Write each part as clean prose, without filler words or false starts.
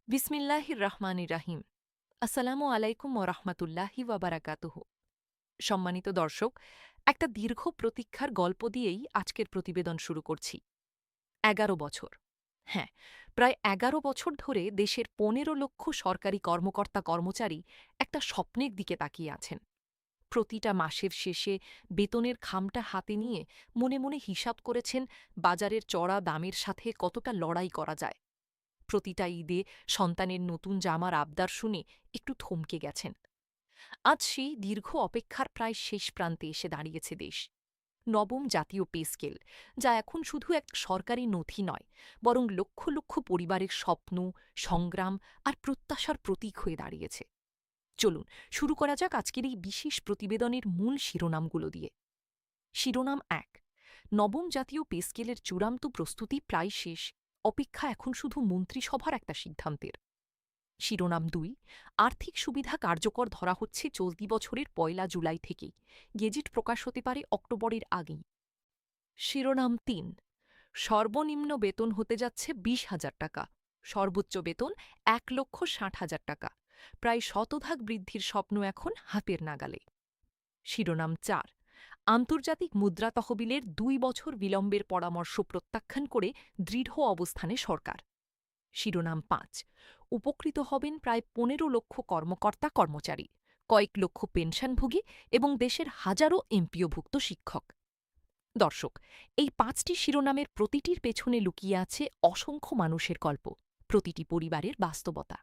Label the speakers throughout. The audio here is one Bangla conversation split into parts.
Speaker 1: বিসমিল্লাহির রহমানির রাহিম। আসসালামু আলাইকুম ওরহমতুল্লাহি ওয়াবারাকাতুহ। সম্মানিত দর্শক, একটা দীর্ঘ প্রতীক্ষার গল্প দিয়েই আজকের প্রতিবেদন শুরু করছি। ১১ বছর। হ্যাঁ, প্রায় ১১ বছর ধরে দেশের ১৫ লক্ষ সরকারি কর্মকর্তা কর্মচারী একটা স্বপ্নের দিকে তাকিয়ে আছেন। প্রতিটা মাসের শেষে বেতনের খামটা হাতে নিয়ে মনে মনে হিসাব করেছেন বাজারের চড়া দামের সাথে কতটা লড়াই করা যায়। প্রতিটা ঈদে সন্তানের নতুন জামার আবদার শুনে একটু থমকে গেছেন। আজ সেই দীর্ঘ অপেক্ষার প্রায় শেষ প্রান্তে এসে দাঁড়িয়েছে দেশ। নবম জাতীয় পে স্কেল, যা এখন শুধু এক সরকারি নথি নয়, বরং লক্ষ লক্ষ পরিবারের স্বপ্ন, সংগ্রাম আর প্রত্যাশার প্রতীক হয়ে দাঁড়িয়েছে। চলুন শুরু করা যাক আজকের এই বিশেষ প্রতিবেদনের মূল শিরোনামগুলো দিয়ে। শিরোনাম ১। নবম জাতীয় পে স্কেলের চূড়ান্ত প্রস্তুতি প্রায় শেষ, অপেক্ষা এখন শুধু মন্ত্রিসভার একটা সিদ্ধান্তের। শিরোনাম ২। আর্থিক সুবিধা কার্যকর ধরা হচ্ছে চলতি বছরের ১ জুলাই থেকেই, গেজেট প্রকাশ হতে পারে অক্টোবরের আগেই। শিরোনাম ৩। সর্বনিম্ন বেতন হতে যাচ্ছে ২০,০০০ টাকা, সর্বোচ্চ বেতন ১,৬০,০০০ টাকা। প্রায় শতভাগ বৃদ্ধির স্বপ্ন এখন হাতের নাগালে। শিরোনাম ৪। আন্তর্জাতিক মুদ্রা তহবিলের ২ বছর বিলম্বের পরামর্শ প্রত্যাখ্যান করে দৃঢ় অবস্থানে সরকার। শিরোনাম ৫। উপকৃত হবেন প্রায় ১৫ লক্ষ কর্মকর্তা কর্মচারী, কয়েক লক্ষ পেনশনভোগী এবং দেশের হাজারো এমপিওভুক্ত শিক্ষক। দর্শক, এই ৫টি শিরোনামের প্রতিটির পেছনে লুকিয়ে আছে অসংখ্য মানুষের গল্প, প্রতিটি পরিবারের বাস্তবতা।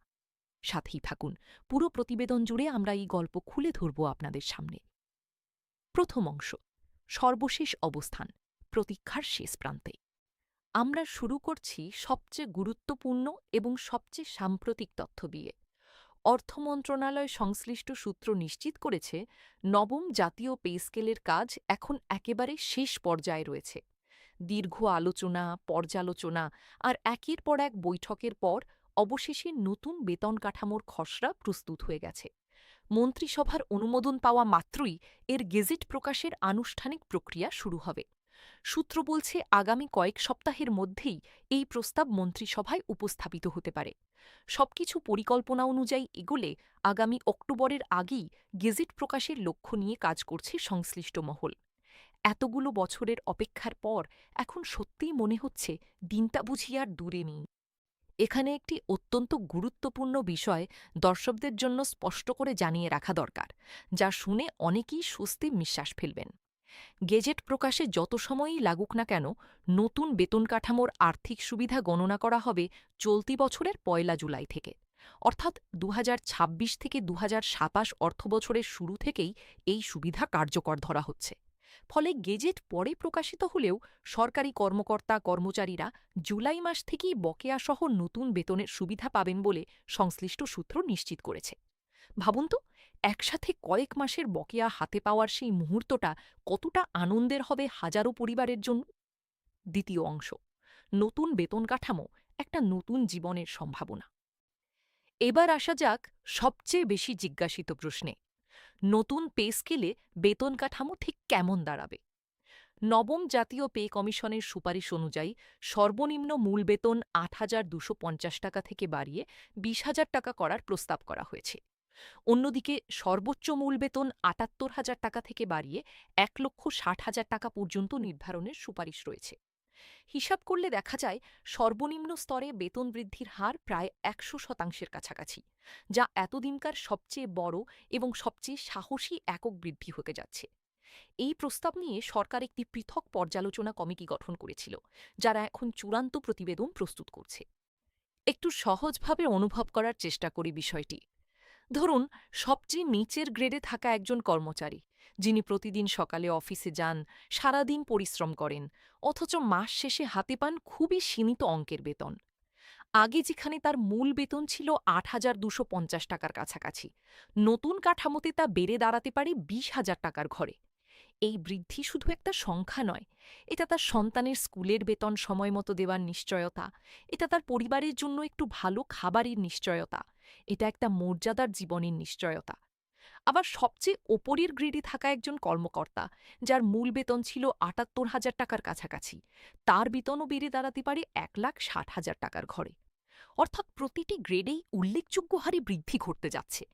Speaker 1: সাথেই থাকুন, পুরো প্রতিবেদন জুড়ে আমরা এই গল্প খুলে ধরব আপনাদের সামনে। প্রথম অংশ, সর্বশেষ অবস্থান, প্রতীক্ষার শেষ প্রান্তে। আমরা শুরু করছি সবচেয়ে গুরুত্বপূর্ণ এবং সবচেয়ে সাম্প্রতিক তথ্য দিয়ে। অর্থ মন্ত্রণালয় সংশ্লিষ্ট সূত্র নিশ্চিত করেছে, নবম জাতীয় পে স্কেলের কাজ এখন একেবারে শেষ পর্যায়ে রয়েছে। দীর্ঘ আলোচনা, পর্যালোচনা আর একের পর এক বৈঠকের পর অবশেষে নতুন বেতন কাঠামোর খসড়া প্রস্তুত হয়ে গেছে। মন্ত্রিসভার অনুমোদন পাওয়া মাত্রই এর গেজেট প্রকাশের আনুষ্ঠানিক প্রক্রিয়া শুরু হবে। সূত্র বলছে, আগামী কয়েক সপ্তাহের মধ্যেই এই প্রস্তাব মন্ত্রিসভায় উপস্থাপিত হতে পারে। সবকিছু পরিকল্পনা অনুযায়ী এগোলে আগামী অক্টোবরের আগেই গেজেট প্রকাশের লক্ষ্য নিয়ে কাজ করছে সংশ্লিষ্ট মহল। এতগুলো বছরের অপেক্ষার পর এখন সত্যিই মনে হচ্ছে দিনটা বুঝি আর দূরে নেই। এখানে একটি অত্যন্ত গুরুত্বপূর্ণ বিষয় দর্শকদের জন্য স্পষ্ট করে জানিয়ে রাখা দরকার, যা শুনে অনেকেই স্বস্তি নিঃশ্বাস ফেলবেন। গেজেট প্রকাশে যত সময়ই লাগুক না কেন, নতুন বেতন কাঠামোর আর্থিক সুবিধা গণনা করা হবে চলতি বছরের ১ জুলাই থেকে। অর্থাৎ ২০২৬ থেকে ২০২৭ অর্থবছরের শুরু থেকেই এই সুবিধা কার্যকর ধরা হচ্ছে। ফলে গেজেট পরে প্রকাশিত হলেও সরকারি কর্মকর্তা কর্মচারীরা জুলাই মাস থেকেই বকেয়াসহ নতুন বেতনের সুবিধা পাবেন বলে সংশ্লিষ্ট সূত্র নিশ্চিত করেছে। ভাবুন তো, একসাথে কয়েক মাসের বকেয়া হাতে পাওয়ার সেই মুহূর্তটা কতটা আনন্দের হবে হাজারো পরিবারের জন্য। দ্বিতীয় অংশ, নতুন বেতন কাঠামো, একটা নতুন জীবনের সম্ভাবনা। এবার আসা যাক সবচেয়ে বেশি জিজ্ঞাসিত প্রশ্নে, নতুন পে স্কেলে বেতন কাঠামো ঠিক কেমন দাঁড়াবে। নবম জাতীয় পে কমিশনের সুপারিশ অনুযায়ী সর্বনিম্ন মূল বেতন ৮,২৫০ টাকা থেকে বাড়িয়ে ২০,০০০ টাকা করার প্রস্তাব করা হয়েছে। অন্যদিকে সর্বোচ্চ মূল বেতন ৭৮,০০০ টাকা থেকে বাড়িয়ে ১,৬০,০০০ টাকা পর্যন্ত নির্ধারণের সুপারিশ রয়েছে। হিসাব করলে দেখা যায় সর্বনিম্ন স্তরে বেতন বৃদ্ধির হার প্রায় ১০০% কাছাকাছি, যা এতদিনকার সবচেয়ে বড় এবং সবচেয়ে সাহসী একক বৃদ্ধি হতে যাচ্ছে। এই প্রস্তাব নিয়ে সরকার একটি পৃথক পর্যালোচনা কমিটি গঠন করেছিল, যারা এখন চূড়ান্ত প্রতিবেদন প্রস্তুত করছে। একটু সহজভাবে অনুভব করার চেষ্টা করি বিষয়টি। ধরুন, সবচেয়ে নিচের গ্রেডে থাকা একজন কর্মচারী, যিনি প্রতিদিন সকালে অফিসে যান, সারাদিন পরিশ্রম করেন, অথচ মাস শেষে হাতে পান খুবই সীমিত অঙ্কের বেতন। আগে যেখানে তার মূল বেতন ছিল ৮,২৫০ টাকার কাছাকাছি, নতুন কাঠামোতে তা বেড়ে দাঁড়াতে পারে ২০,০০০ টাকার ঘরে। এই বৃদ্ধি শুধু একটা সংখ্যা নয়, এটা তার সন্তানের স্কুলের বেতন সময়মতো দেওয়ার নিশ্চয়তা, এটা তার পরিবারের জন্য একটু ভালো খাবারের নিশ্চয়তা, এটা একটা মর্যাদার জীবনের নিশ্চয়তা। আবার সবচেয়ে ওপরের গ্রেডে থাকা একজন কর্মকর্তা, যার মূল বেতন ছিল ৭৮,০০০ টাকার কাছাকাছি, তার বেতনও বেড়ে দাঁড়াতে পারে ১,৬০,০০০ টাকার ঘরে। অর্থাৎ প্রতিটি গ্রেডেই উল্লেখযোগ্য হারে বৃদ্ধি ঘটতে যাচ্ছে,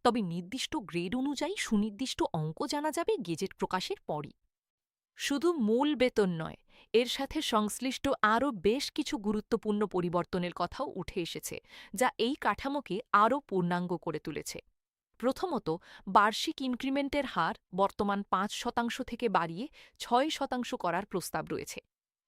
Speaker 1: তবে নির্দিষ্ট গ্রেড অনুযায়ী সুনির্দিষ্ট অঙ্ক জানা যাবে গেজেট প্রকাশের পরই। শুধু মূল বেতন নয়, এর সাথে সংশ্লিষ্ট আরও বেশ কিছু গুরুত্বপূর্ণ পরিবর্তনের কথাও উঠে এসেছে, যা এই কাঠামোকে আরও পূর্ণাঙ্গ করে তুলেছে। প্রথমত, বার্ষিক ইনক্রিমেন্টের হার বর্তমান ৫% থেকে বাড়িয়ে ৬% করার প্রস্তাব রয়েছে।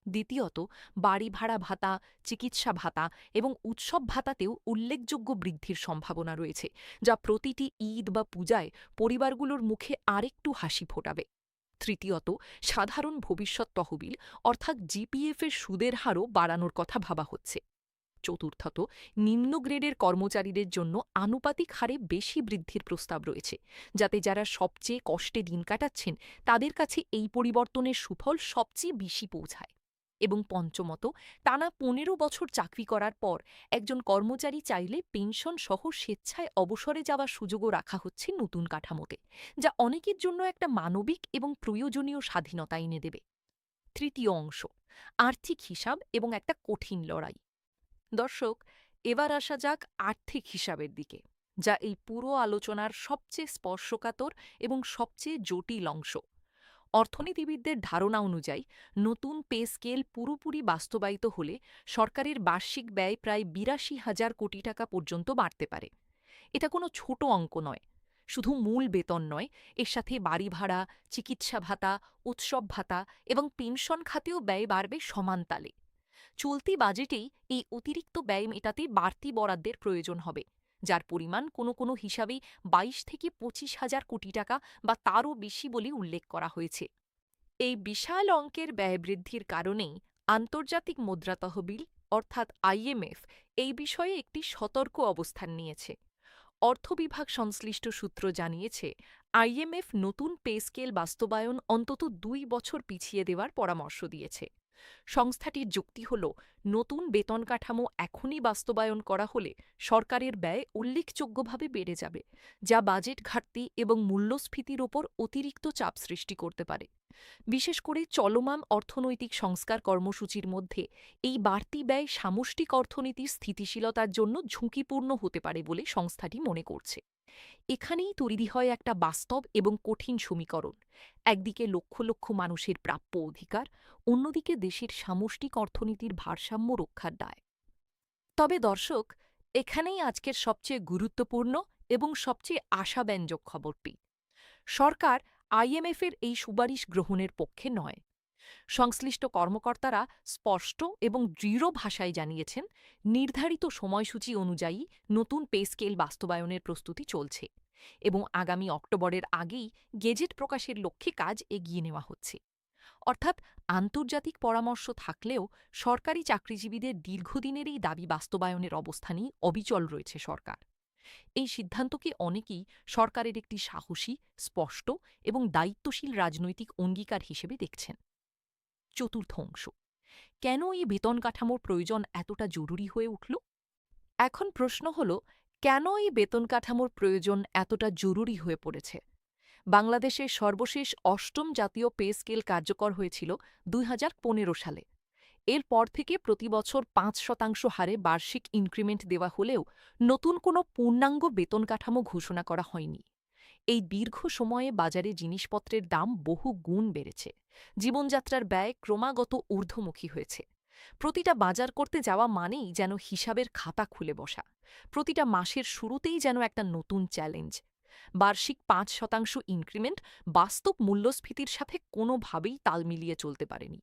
Speaker 1: দ্বিতীয়ত, বাড়ি ভাড়া ভাতা, চিকিৎসা ভাতা এবং উৎসব ভাতাতেও উল্লেখযোগ্য বৃদ্ধির সম্ভাবনা রয়েছে, যা প্রতিটি ঈদ বা পূজায় পরিবারগুলোর মুখে আরেকটু হাসি ফোটাবে। তৃতীয়ত, সাধারণ ভবিষ্যৎ তহবিল অর্থাৎ জিপিএফ এর সুদের হারও বাড়ানোর কথা ভাবা হচ্ছে। চতুর্থত, নিম্ন গ্রেডের কর্মচারীদের জন্য আনুপাতিক হারে বেশি বৃদ্ধির প্রস্তাব রয়েছে, যাতে যারা সবচেয়ে কষ্টে দিন কাটাচ্ছেন তাদের কাছে এই পরিবর্তনের সুফল সবচেয়ে বেশি পৌঁছায়। এবং পঞ্চমত, টানা ১৫ বছর চাকরি করার পর একজন কর্মচারী চাইলে পেনশন সহ স্বেচ্ছায় অবসরে যাওয়ার সুযোগও রাখা হচ্ছে নতুন কাঠামোতে, যা অনেকের জন্য একটা মানবিক এবং প্রয়োজনীয় স্বাধীনতা এনে দেবে। তৃতীয় অংশ, আর্থিক হিসাব এবং একটা কঠিন লড়াই। দর্শক, এবার আসা যাক আর্থিক হিসাবের দিকে, যা এই পুরো আলোচনার সবচেয়ে স্পর্শকাতর এবং সবচেয়ে জটিল অংশ। অর্থনীতিবিদদের ধারণা অনুযায়ী নতুন পে স্কেল পুরোপুরি বাস্তবায়িত হলে সরকারের বার্ষিক ব্যয় প্রায় ৮২,০০০ কোটি টাকা পর্যন্ত বাড়তে পারে। এটা কোনো ছোট অঙ্ক নয়। শুধু মূল বেতন নয়, এর সাথে বাড়ি ভাড়া, চিকিৎসা ভাতা, উৎসব ভাতা এবং পেনশন খাতেও ব্যয় বাড়বে সমান তালে। চলতি বাজেটেই এই অতিরিক্ত ব্যয় মেটাতে বাড়তি বরাদ্দের প্রয়োজন হবে, যার পরিমাণ কোনো কোনো হিসাবে ২২ থেকে ২৫,০০০ কোটি টাকা বা তারও বেশি বলে উল্লেখ করা হয়েছে। এই বিশাল অঙ্কের ব্যয় বৃদ্ধির কারণেই আন্তর্জাতিক মুদ্রা তহবিল অর্থাৎ আইএমএফ এই বিষয়ে একটি সতর্ক অবস্থান নিয়েছে। অর্থ বিভাগ সংশ্লিষ্ট সূত্র জানিয়েছে, আইএমএফ নতুন পে স্কেল বাস্তবায়ন অন্তত ২ বছর পিছিয়ে দেওয়ার পরামর্শ দিয়েছে। সংস্থাটির যুক্তি হল, নতুন বেতন কাঠামো এখনই বাস্তবায়ন করা হলে সরকারের ব্যয় উল্লেখযোগ্যভাবে বেড়ে যাবে, যা বাজেট ঘাটতি এবং মূল্যস্ফীতির ওপর অতিরিক্ত চাপ সৃষ্টি করতে পারে। বিশেষ করে চলমান অর্থনৈতিক সংস্কার কর্মসূচির মধ্যে এই বাড়তি ব্যয় সামষ্টিক অর্থনীতির স্থিতিশীলতার জন্য ঝুঁকিপূর্ণ হতে পারে বলে সংস্থাটি মনে করছে। এখানেই তৈরি হয় একটা বাস্তব এবং কঠিন সমীকরণ। একদিকে লক্ষ লক্ষ মানুষের প্রাপ্য অধিকার, অন্যদিকে দেশের সামষ্টিক অর্থনীতির ভারসাম্য রক্ষার দায়। তবে দর্শক, এখানেই আজকের সবচেয়ে গুরুত্বপূর্ণ এবং সবচেয়ে আশাব্যঞ্জক খবরটি। সরকার আইএমএফের এই সুপারিশ গ্রহণের পক্ষে নয়। সংশ্লিষ্ট কর্মকর্তারা স্পষ্ট এবং দৃঢ় ভাষায় জানিয়েছেন, নির্ধারিত সময়সূচি অনুযায়ী নতুন পে স্কেল বাস্তবায়নের প্রস্তুতি চলছে এবং আগামী অক্টোবরের আগেই গেজেট প্রকাশের লক্ষ্যে কাজ এগিয়ে নেওয়া হচ্ছে। অর্থাৎ আন্তর্জাতিক পরামর্শ থাকলেও সরকারি চাকরিজীবীদের দীর্ঘদিনের এই দাবি বাস্তবায়নের অবস্থানেই অবিচল রয়েছে সরকার। এই সিদ্ধান্তকে অনেকেই সরকারের একটি সাহসী, স্পষ্ট এবং দায়িত্বশীল রাজনৈতিক অঙ্গীকার হিসেবে দেখছেন। চতুর্থ অংশ, কেন এই বেতন কাঠামোর প্রয়োজন এতটা জরুরি হয়ে উঠল? এখন প্রশ্ন হল, কেন এই বেতন কাঠামোর প্রয়োজন এতটা জরুরি হয়ে পড়েছে? বাংলাদেশের সর্বশেষ অষ্টম জাতীয় পে স্কেল কার্যকর হয়েছিল ২০১৫ সালে। এরপর থেকে প্রতিবছর ৫% হারে বার্ষিক ইনক্রিমেন্ট দেওয়া হলেও নতুন কোনো পূর্ণাঙ্গ বেতন কাঠামো ঘোষণা করা হয়নি। এই দীর্ঘ সময়ে বাজারে জিনিসপত্রের দাম বহু গুণ বেড়েছে। জীবনযাত্রার ব্যয় ক্রমাগত ঊর্ধ্বমুখী হয়েছে। প্রতিটা বাজার করতে যাওয়া মানেই যেন হিসাবের খাতা খুলে বসা। প্রতিটা মাসের শুরুতেই যেন একটা নতুন চ্যালেঞ্জ। বার্ষিক ৫% ইনক্রিমেন্ট বাস্তব মূল্যস্ফীতির সাথে কোনোভাবেই তাল মিলিয়ে চলতে পারেনি।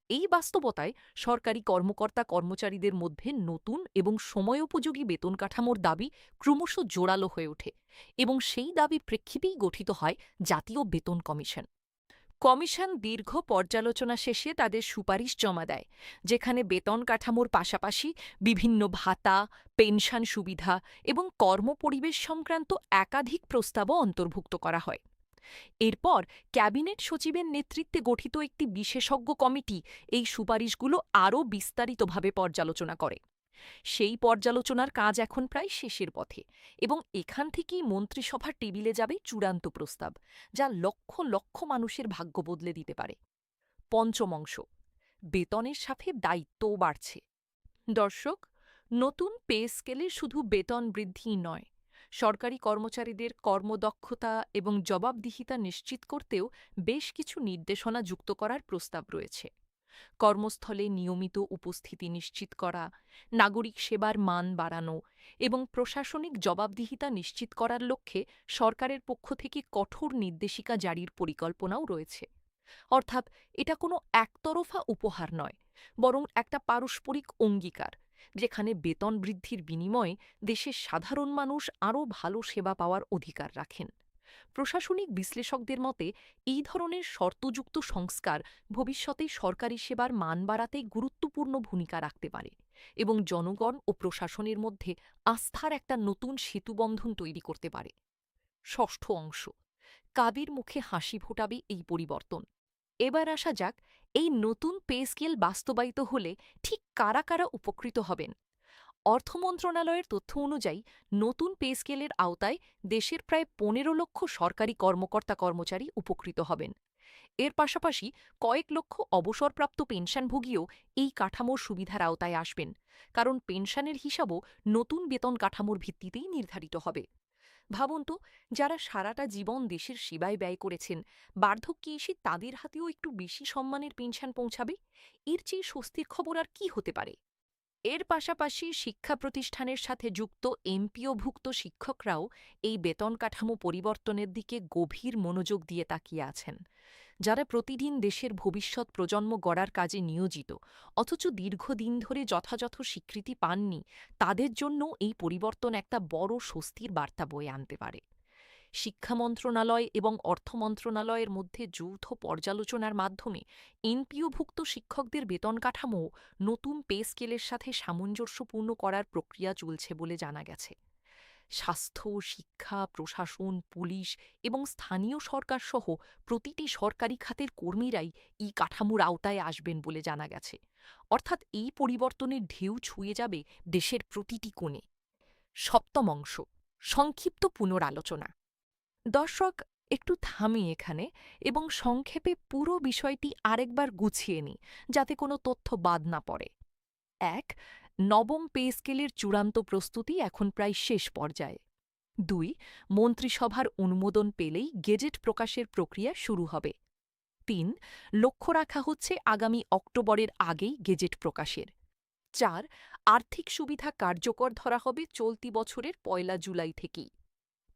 Speaker 1: এই বাস্তবতায় সরকারি কর্মকর্তা কর্মচারীদের মধ্যে নতুন এবং সময়োপযোগী বেতন কাঠামোর দাবি ক্রমশ জোরালো হয়ে ওঠে এবং সেই দাবির প্রেক্ষিতেই গঠিত হয় জাতীয় বেতন কমিশন। কমিশন দীর্ঘ পর্যালোচনা শেষে তাদের সুপারিশ জমা দেয়, যেখানে বেতন কাঠামোর পাশাপাশি বিভিন্ন ভাতা, পেনশন সুবিধা এবং কর্মপরিবেশ সংক্রান্ত একাধিক প্রস্তাবও অন্তর্ভুক্ত করা হয়। এরপর ক্যাবিনেট সচিবের নেতৃত্বে গঠিত একটি বিশেষজ্ঞ কমিটি এই সুপারিশগুলো আরও বিস্তারিতভাবে পর্যালোচনা করে। সেই পর্যালোচনার কাজ এখন প্রায় শেষের পথে এবং এখান থেকেই মন্ত্রিসভার টেবিলে যাবে চূড়ান্ত প্রস্তাব, যা লক্ষ লক্ষ মানুষের ভাগ্য বদলে দিতে পারে। পঞ্চম অংশ, বেতনের সাথে দায়িত্বও বাড়ছে। দর্শক, নতুন পে স্কেলে শুধু বেতন বৃদ্ধি নয়, সরকারি কর্মচারীদের কর্মদক্ষতা এবং জবাবদিহিতা নিশ্চিত করতেও বেশ কিছু নির্দেশনা যুক্ত করার প্রস্তাব রয়েছে। কর্মস্থলে নিয়মিত উপস্থিতি নিশ্চিত করা, নাগরিক সেবার মান বাড়ানো এবং প্রশাসনিক জবাবদিহিতা নিশ্চিত করার লক্ষ্যে সরকারের পক্ষ থেকে কঠোর নির্দেশিকা জারির পরিকল্পনাও রয়েছে। অর্থাৎ এটা কোনো একতরফা উপহার নয়, বরং একটা পারস্পরিক অঙ্গীকার, যেখানে বেতন বৃদ্ধির বিনিময়ে দেশের সাধারণ মানুষ আরও ভালো সেবা পাওয়ার অধিকার রাখেন। প্রশাসনিক বিশ্লেষকদের মতে এই ধরনের শর্তযুক্ত সংস্কার ভবিষ্যতে সরকারি সেবার মান বাড়াতে গুরুত্বপূর্ণ ভূমিকা রাখতে পারে এবং জনগণ ও প্রশাসনের মধ্যে আস্থার একটা নতুন সেতুবন্ধন তৈরি করতে পারে। ষষ্ঠ অংশ, কাবির মুখে হাসি ফোটাবে এই পরিবর্তন। এবার আসা যাক, এই নতুন পে স্কেল বাস্তবায়িত হলে ঠিক কারা কারা উপকৃত হবেন। অর্থ মন্ত্রণালয়ের তথ্য অনুযায়ী নতুন পে স্কেলের আওতায় দেশের প্রায় ১৫ লক্ষ সরকারি কর্মকর্তা কর্মচারী উপকৃত হবেন। এর পাশাপাশি কয়েক লক্ষ অবসরপ্রাপ্ত পেনশনভোগীও এই কাঠামোর সুবিধার আওতায় আসবেন, কারণ পেনশনের হিসাবও নতুন বেতন কাঠামোর ভিত্তিতেই নির্ধারিত হবে। ভাবুন তো, যারা সারাটা জীবন দেশের সেবায় ব্যয় করেছেন, বার্ধক্যে এসে তাদের হাতেও একটু বেশি সম্মানের পেনশন পৌঁছাবে। এর চেয়ে স্বস্তির খবর আর কি হতে পারে। এর পাশাপাশি শিক্ষা প্রতিষ্ঠানের সাথে যুক্ত এমপিওভুক্ত শিক্ষকরাও এই বেতন কাঠামো পরিবর্তনের দিকে গভীর মনোযোগ দিয়ে তাকিয়ে আছেন। যারা প্রতিদিন দেশের ভবিষ্যৎ প্রজন্ম গড়ার কাজে নিয়োজিত, অথচ দীর্ঘদিন ধরে যথাযথ স্বীকৃতি পাননি, তাদের জন্য এই পরিবর্তন একটা বড় স্বস্তির বার্তা বয়ে আনতে পারে। শিক্ষা মন্ত্রণালয় এবং অর্থ মন্ত্রণালয়ের মধ্যে যৌথ পর্যালোচনার মাধ্যমে এনপিওভুক্ত শিক্ষকদের বেতন কাঠামো নতুন পে স্কেলের সাথে সামঞ্জস্যপূর্ণ করার প্রক্রিয়া চলছে বলে জানা গেছে। স্বাস্থ্য, শিক্ষা, প্রশাসন, পুলিশ এবং স্থানীয় সরকার সহ প্রতিটি সরকারি খাতের কর্মীরাই এই কাঠামোর আওতায় আসবেন বলে জানা গেছে। অর্থাৎ এই পরিবর্তনের ঢেউ ছুঁয়ে যাবে দেশের প্রতিটি কোণে। সপ্তম অংশ, সংক্ষিপ্ত পুনরালোচনা। দর্শক, একটু থামি এখানে এবং সংক্ষেপে পুরো বিষয়টি আরেকবার গুছিয়ে নিই, যাতে কোনো তথ্য বাদ না পড়ে। ১. নবম পে স্কেলের চূড়ান্ত প্রস্তুতি এখন প্রায় শেষ পর্যায়ে। ২. মন্ত্রিসভার অনুমোদন পেলেই গেজেট প্রকাশের প্রক্রিয়া শুরু হবে। ৩. লক্ষ্য রাখা হচ্ছে আগামী অক্টোবরের আগেই গেজেট প্রকাশের। ৪. আর্থিক সুবিধা কার্যকর ধরা হবে চলতি বছরের ১ জুলাই থেকেই।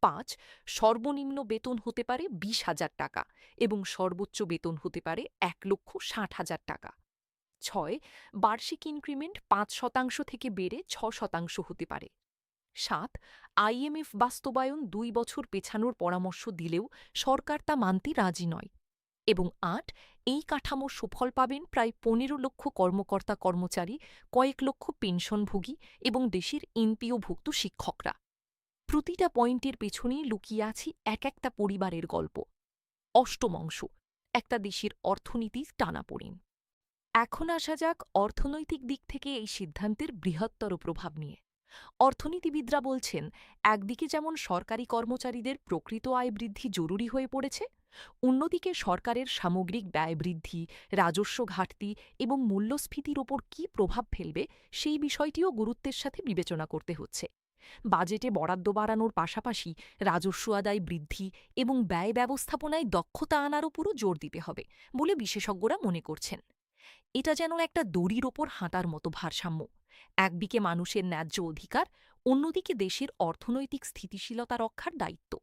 Speaker 1: ৫. সর্বনিম্ন বেতন হতে পারে ২০,০০০ টাকা এবং সর্বোচ্চ বেতন হতে পারে ১,৬০,০০০ টাকা। ৬. বার্ষিক ইনক্রিমেন্ট ৫% থেকে বেড়ে ৬% হতে পারে। ৭. আইএমএফ বাস্তবায়ন ২ বছর পেছানোর পরামর্শ দিলেও সরকার তা মানতে রাজি নয়। এবং ৮. এই কাঠামোর সুফল পাবেন প্রায় ১৫ লক্ষ কর্মকর্তা কর্মচারী, কয়েক লক্ষ পেনশনভোগী এবং দেশের এনপিওভুক্ত শিক্ষকরা। প্রতিটা পয়েন্টের পেছনেই লুকিয়ে আছে এক একটা পরিবারের গল্প। অষ্টম অংশ, একটা দেশের অর্থনীতির টানাপোড়েন। এখন আসা যাক অর্থনৈতিক দিক থেকে এই সিদ্ধান্তের বৃহত্তর প্রভাব নিয়ে। অর্থনীতিবিদরা বলছেন, একদিকে যেমন সরকারি কর্মচারীদের প্রকৃত আয় বৃদ্ধি জরুরি হয়ে পড়েছে, অন্যদিকে সরকারের সামগ্রিক ব্যয় বৃদ্ধি, রাজস্ব ঘাটতি এবং মূল্যস্ফীতির ওপর কী প্রভাব ফেলবে সেই বিষয়টিও গুরুত্বের সাথে বিবেচনা করতে হচ্ছে। বাজেটে বরাদ্দ বাড়ানোর পাশাপাশি রাজস্ব আদায় বৃদ্ধি এবং ব্যয় ব্যবস্থাপনায় দক্ষতা আনার উপরও জোর দিতে হবে বলে বিশেষজ্ঞরা মনে করছেন। এটা যেন একটা দড়ির ওপর হাঁটার মতো ভারসাম্য, একদিকে মানুষের ন্যায্য অধিকার, অন্যদিকে দেশের অর্থনৈতিক স্থিতিশীলতা রক্ষার দায়িত্ব।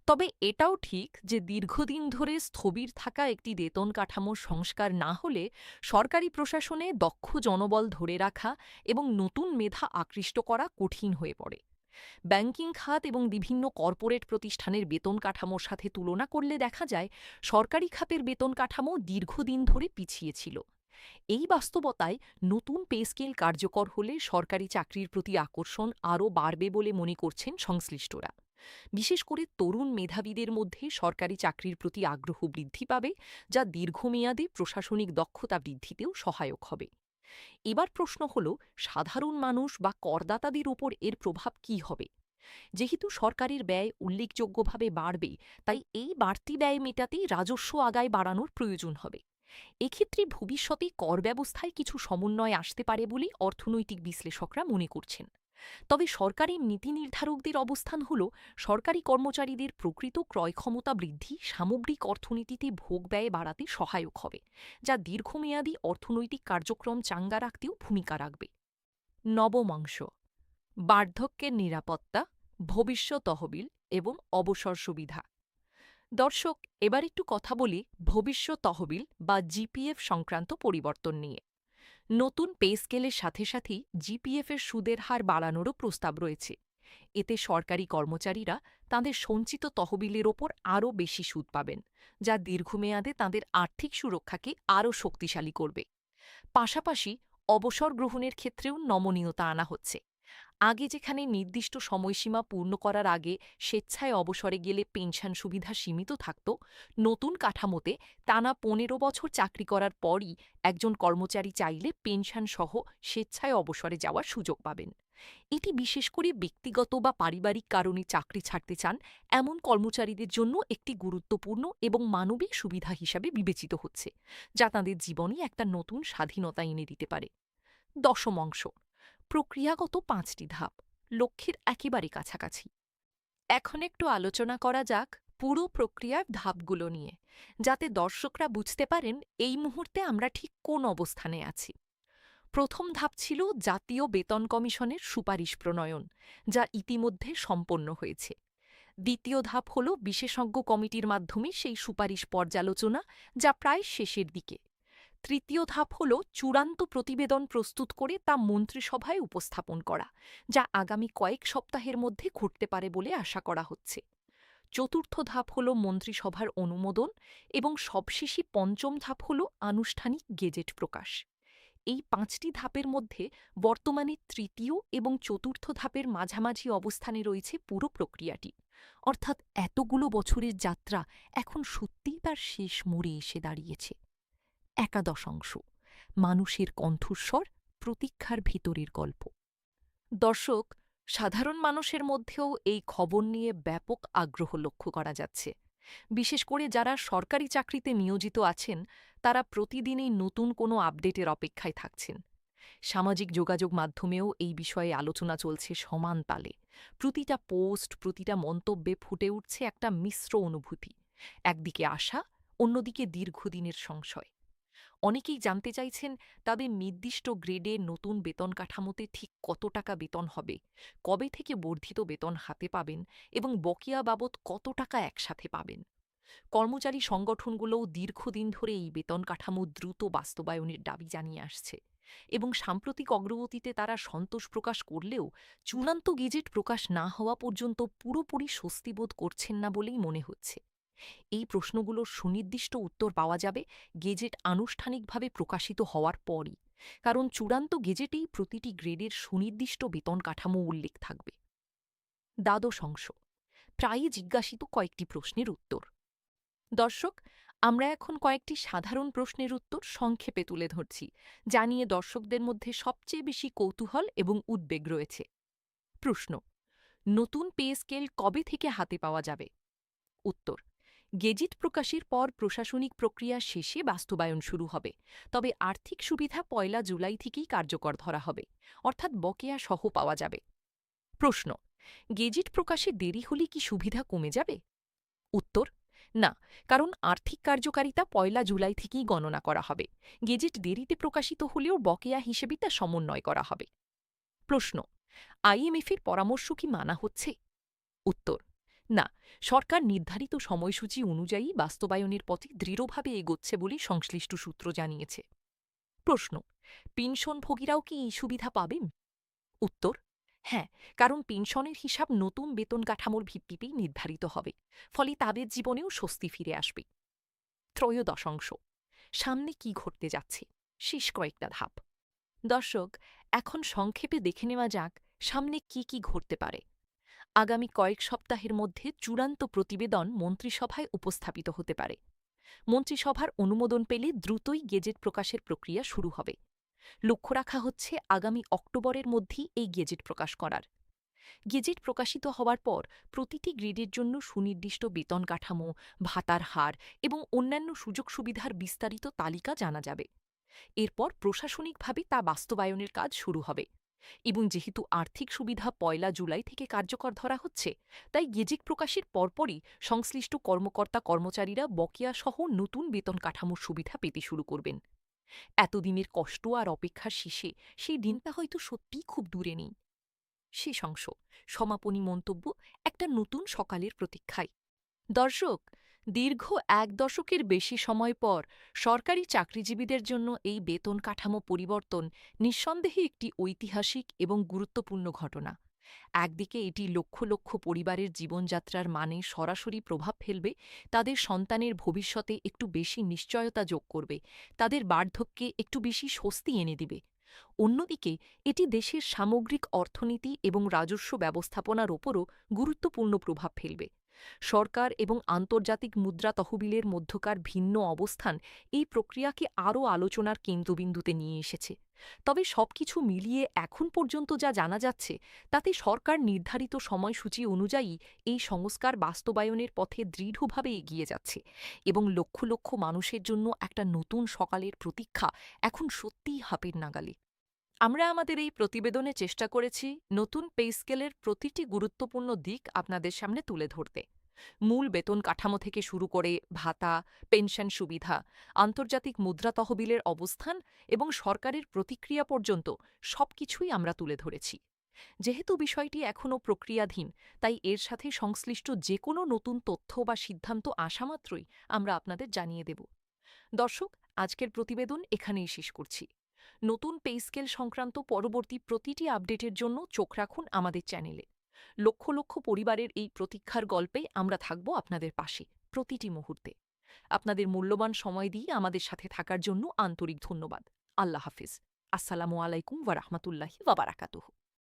Speaker 1: তবে এটাও ঠিক যে দীর্ঘদিন ধরে স্থবির থাকা একটি বেতন কাঠামোর সংস্কার না হলে সরকারি প্রশাসনে দক্ষ জনবল ধরে রাখা এবং নতুন মেধা আকৃষ্ট করা কঠিন হয়ে পড়ে। ব্যাংকিং খাত এবং বিভিন্ন কর্পোরেট প্রতিষ্ঠানের বেতন কাঠামোর সাথে তুলনা করলে দেখা যায় সরকারি খাতের বেতন কাঠামো দীর্ঘদিন ধরে পিছিয়ে ছিল। এই বাস্তবতায় নতুন পে স্কেল কার্যকর হলে সরকারি চাকরির প্রতি আকর্ষণ আরও বাড়বে বলে মনে করছেন সংশ্লিষ্টরা। বিশেষ করে তরুণ মেধাবীদের মধ্যে সরকারি চাকরির প্রতি আগ্রহ বৃদ্ধি পাবে, যা দীর্ঘমেয়াদে প্রশাসনিক দক্ষতা বৃদ্ধিতেও সহায়ক হবে। এবার প্রশ্ন হল, সাধারণ মানুষ বা করদাতাদের ওপর এর প্রভাব কী হবে। যেহেতু সরকারের ব্যয় উল্লেখযোগ্যভাবে বাড়বে, তাই এই বাড়তি ব্যয় মেটাতেই রাজস্ব আদায় বাড়ানোর প্রয়োজন হবে। এক্ষেত্রে ভবিষ্যতে কর ব্যবস্থায় কিছু সমন্বয় আসতে পারে বলেই অর্থনৈতিক বিশ্লেষকরা মনে করছেন। তবে সরকারি নীতি নির্ধারকদের অবস্থান হল সরকারি কর্মচারীদের প্রকৃত ক্রয় ক্ষমতা বৃদ্ধি সামগ্রিক অর্থনীতিতে ভোগ ব্যয় বাড়াতে সহায়ক হবে, যা দীর্ঘমেয়াদী অর্থনৈতিক কার্যক্রম চাঙ্গা রাখতেও ভূমিকা রাখবে। নবমাংশ, বার্ধক্যের নিরাপত্তা, ভবিষ্যৎ তহবিল এবং অবসর সুবিধা। দর্শক, এবার একটু কথা বলি ভবিষ্যৎ তহবিল বা জিপিএফ সংক্রান্ত পরিবর্তন নিয়ে। নতুন পে স্কেলের সাথে সাথেই জিপিএফের সুদের হার বাড়ানোরও প্রস্তাব রয়েছে। এতে সরকারি কর্মচারীরা তাঁদের সঞ্চিত তহবিলের ওপর আরও বেশি সুদ পাবেন, যা দীর্ঘমেয়াদে তাঁদের আর্থিক সুরক্ষাকে আরও শক্তিশালী করবে। পাশাপাশি অবসর গ্রহণের ক্ষেত্রেও নমনীয়তা আনা হচ্ছে। আগে যেখানে নির্দিষ্ট সময়সীমা পূর্ণ করার আগে স্বেচ্ছায় অবসরে গেলে পেনশন সুবিধা সীমিত থাকত, নতুন কাঠামোতে টানা ১৫ বছর চাকরি করার পরই একজন কর্মচারী চাইলে পেনশন সহ স্বেচ্ছায় অবসরে যাওয়ার সুযোগ পাবেন। এটি বিশেষ করে ব্যক্তিগত বা পারিবারিক কারণে চাকরি ছাড়তে চান এমন কর্মচারীদের জন্য একটি গুরুত্বপূর্ণ এবং মানবিক সুবিধা হিসাবে বিবেচিত হচ্ছে, যা তাঁদের জীবনে একটা নতুন স্বাধীনতা এনে দিতে পারে। দশম অংশ, প্রক্রিয়াগত ৫টি ধাপ, লক্ষ্যের একেবারে কাছাকাছি। এখন একটু আলোচনা করা যাক পুরো প্রক্রিয়ার ধাপগুলো নিয়ে, যাতে দর্শকরা বুঝতে পারেন এই মুহূর্তে আমরা ঠিক কোন অবস্থানে আছি। প্রথম ধাপ ছিল জাতীয় বেতন কমিশনের সুপারিশ প্রণয়ন, যা ইতিমধ্যে সম্পন্ন হয়েছে। দ্বিতীয় ধাপ হল বিশেষজ্ঞ কমিটির মাধ্যমে সেই সুপারিশ পর্যালোচনা, যা প্রায় শেষের দিকে। তৃতীয় ধাপ হল চূড়ান্ত প্রতিবেদন প্রস্তুত করে তা মন্ত্রিসভায় উপস্থাপন করা, যা আগামী কয়েক সপ্তাহের মধ্যে ঘটতে পারে বলে আশা করা হচ্ছে। চতুর্থ ধাপ হল মন্ত্রিসভার অনুমোদন এবং সবশেষে পঞ্চম ধাপ হল আনুষ্ঠানিক গেজেট প্রকাশ। এই ৫টি ধাপের মধ্যে বর্তমানে তৃতীয় এবং চতুর্থ ধাপের মাঝামাঝি অবস্থানে রয়েছে পুরো প্রক্রিয়াটি। অর্থাৎ এতগুলো বছরের যাত্রা এখন সত্যিই তার শেষ মোড়ে এসে দাঁড়িয়েছে। একাদশ অংশ, মানুষের কণ্ঠস্বর, প্রতীক্ষার ভিতরের গল্প। দর্শক, সাধারণ মানুষের মধ্যেও এই খবর নিয়ে ব্যাপক আগ্রহ লক্ষ্য করা যাচ্ছে। বিশেষ করে যারা সরকারি চাকরিতে নিয়োজিত আছেন, তারা প্রতিদিনই নতুন কোনো আপডেটের অপেক্ষায় থাকছেন। সামাজিক যোগাযোগ মাধ্যমেও এই বিষয়ে আলোচনা চলছে সমান তালে। প্রতিটা পোস্ট, প্রতিটা মন্তব্যে ফুটে উঠছে একটা মিশ্র অনুভূতি। একদিকে আশা, অন্যদিকে দীর্ঘদিনের সংশয়। অনেকেই জানতে চাইছেন তাদের নির্দিষ্ট গ্রেডে নতুন বেতন কাঠামোতে ঠিক কত টাকা বেতন হবে, কবে থেকে বর্ধিত বেতন হাতে পাবেন এবং বকেয়া বাবদ কত টাকা একসাথে পাবেন। কর্মচারী সংগঠনগুলোও দীর্ঘদিন ধরে এই বেতন কাঠামো দ্রুত বাস্তবায়নের দাবি জানিয়ে আসছে এবং সাম্প্রতিক অগ্রগতিতে তারা সন্তোষ প্রকাশ করলেও চূড়ান্ত গেজেট প্রকাশ না হওয়া পর্যন্ত পুরোপুরি স্বস্তি বোধ করছেন না বলেই মনে হচ্ছে। এই প্রশ্নগুলোর সুনির্দিষ্ট উত্তর পাওয়া যাবে গেজেট আনুষ্ঠানিকভাবে প্রকাশিত হওয়ার পরই, কারণ চূড়ান্ত গেজেটেই প্রতিটি গ্রেডের সুনির্দিষ্ট বেতন কাঠামো উল্লেখ থাকবে। দ্বাদশ অংশ, প্রায়ই জিজ্ঞাসিত কয়েকটি প্রশ্নের উত্তর। দর্শক, আমরা এখন কয়েকটি সাধারণ প্রশ্নের উত্তর সংক্ষেপে তুলে ধরছি, যা নিয়ে দর্শকদের মধ্যে সবচেয়ে বেশি কৌতূহল এবং উদ্বেগ রয়েছে। প্রশ্ন: নতুন পে স্কেল কবে থেকে হাতে পাওয়া যাবে? উত্তর: গেজেট প্রকাশের পর প্রশাসনিক প্রক্রিয়া শেষে বাস্তবায়ন শুরু হবে, তবে আর্থিক সুবিধা ১ জুলাই থেকেই কার্যকর ধরা হবে, অর্থাৎ বকেয়া সহ পাওয়া যাবে। প্রশ্ন: গেজেট প্রকাশে দেরি হলে কি সুবিধা কমে যাবে? উত্তর: না, কারণ আর্থিক কার্যকারিতা ১ জুলাই থেকেই গণনা করা হবে। গেজেট দেরিতে প্রকাশিত হলেও বকেয়া হিসেবে তা সমন্বয় করা হবে। প্রশ্ন: আইএমএফের পরামর্শ কি মানা হচ্ছে? উত্তর: না, সরকার নির্ধারিত সময়সূচি অনুযায়ী বাস্তবায়নের পথে দৃঢ়ভাবে এগোচ্ছে বলে সংশ্লিষ্ট সূত্র জানিয়েছে। প্রশ্ন: পেনশনভোগীরাও কি এই সুবিধা পাবেন? উত্তর: হ্যাঁ, কারণ পেনশনের হিসাব নতুন বেতন কাঠামোর ভিত্তিতেই নির্ধারিত হবে, ফলে তাদের জীবনেও স্বস্তি ফিরে আসবে। ত্রয়োদশ অংশ, সামনে কি ঘটতে যাচ্ছে, শেষ কয়েকটা ধাপ। দর্শক, এখন সংক্ষেপে দেখে নেওয়া যাক সামনে কি কি ঘটতে পারে। আগামী কয়েক সপ্তাহের মধ্যে চূড়ান্ত প্রতিবেদন মন্ত্রিসভায় উপস্থাপিত হতে পারে। মন্ত্রিসভার অনুমোদন পেলে দ্রুতই গেজেট প্রকাশের প্রক্রিয়া শুরু হবে। লক্ষ্য রাখা হচ্ছে আগামী অক্টোবরের মধ্যেই এই গেজেট প্রকাশ করার। গেজেট প্রকাশিত হওয়ার পর প্রতিটি গ্রেডের জন্য সুনির্দিষ্ট বেতন কাঠামো, ভাতার হার এবং অন্যান্য সুযোগ সুবিধার বিস্তারিত তালিকা জানা যাবে। এরপর প্রশাসনিকভাবে তা বাস্তবায়নের কাজ শুরু হবে। এবং যেহেতু আর্থিক সুবিধা ১ জুলাই থেকে কার্যকর ধরা হচ্ছে, তাই গেজেট প্রকাশের পরপরই সংশ্লিষ্ট কর্মকর্তা-কর্মচারীরা বকেয়াসহ নতুন বেতন কাঠামোর সুবিধা পেতে শুরু করবেন। এতদিনের কষ্ট আর অপেক্ষার শেষে সেই দিনটা হয়তো সত্যিই খুব দূরে নেই। শেষ অংশ, সমাপনী মন্তব্য, একটা নতুন সকালের প্রতীক্ষায়। দর্শক, দীর্ঘ ১ দশকের বেশি সময় পর সরকারি চাকরিজীবীদের জন্য এই বেতন কাঠামো পরিবর্তন নিঃসন্দেহে একটি ঐতিহাসিক এবং গুরুত্বপূর্ণ ঘটনা। একদিকে এটি লক্ষ লক্ষ পরিবারের জীবনযাত্রার মানে সরাসরি প্রভাব ফেলবে, তাদের সন্তানের ভবিষ্যতে একটু বেশি নিশ্চয়তা যোগ করবে, তাদের বার্ধক্যে একটু বেশি স্বস্তি এনে দিবে। অন্যদিকে এটি দেশের সামগ্রিক অর্থনীতি এবং রাজস্ব ব্যবস্থাপনার ওপরও গুরুত্বপূর্ণ প্রভাব ফেলবে। সরকার এবং আন্তর্জাতিক মুদ্রা তহবিলের মধ্যকার ভিন্ন অবস্থান এই প্রক্রিয়াকে আরও আলোচনার কেন্দ্রবিন্দুতে নিয়ে এসেছে। তবে সবকিছু মিলিয়ে এখন পর্যন্ত যা জানা যাচ্ছে, তাতে সরকার নির্ধারিত সময়সূচি অনুযায়ী এই সংস্কার বাস্তবায়নের পথে দৃঢ়ভাবে এগিয়ে যাচ্ছে এবং লক্ষ লক্ষ মানুষের জন্য একটা নতুন সকালের প্রতীক্ষা এখন সত্যিই হাতের নাগালে। আমরা আমাদের এই প্রতিবেদনে চেষ্টা করেছি নতুন পে স্কেলের প্রতিটি গুরুত্বপূর্ণ দিক আপনাদের সামনে তুলে ধরতে। মূল বেতন কাঠামো থেকে শুরু করে ভাতা, পেনশন সুবিধা, আন্তর্জাতিক মুদ্রা তহবিলের অবস্থান এবং সরকারের প্রতিক্রিয়া পর্যন্ত সবকিছুই আমরা তুলে ধরেছি। যেহেতু বিষয়টি এখনও প্রক্রিয়াধীন, তাই এর সাথে সংশ্লিষ্ট যে কোনো নতুন তথ্য বা সিদ্ধান্ত আসা মাত্রই আমরা আপনাদের জানিয়ে দেব। দর্শক, আজকের প্রতিবেদন এখানেই শেষ করছি। নতুন পে স্কেল সংক্রান্ত পরবর্তী প্রতিটি আপডেটের জন্য চোখ রাখুন আমাদের চ্যানেলে। লক্ষ লক্ষ পরিবারের এই প্রতীক্ষার গল্পে আমরা থাকব আপনাদের পাশে প্রতিটি মুহূর্তে। আপনাদের মূল্যবান সময় দিয়ে আমাদের সাথে থাকার জন্য আন্তরিক ধন্যবাদ। আল্লাহ হাফিজ। আসসালামু আলাইকুম ওয়া রাহমাতুল্লাহি ওয়া বারাকাতুহু।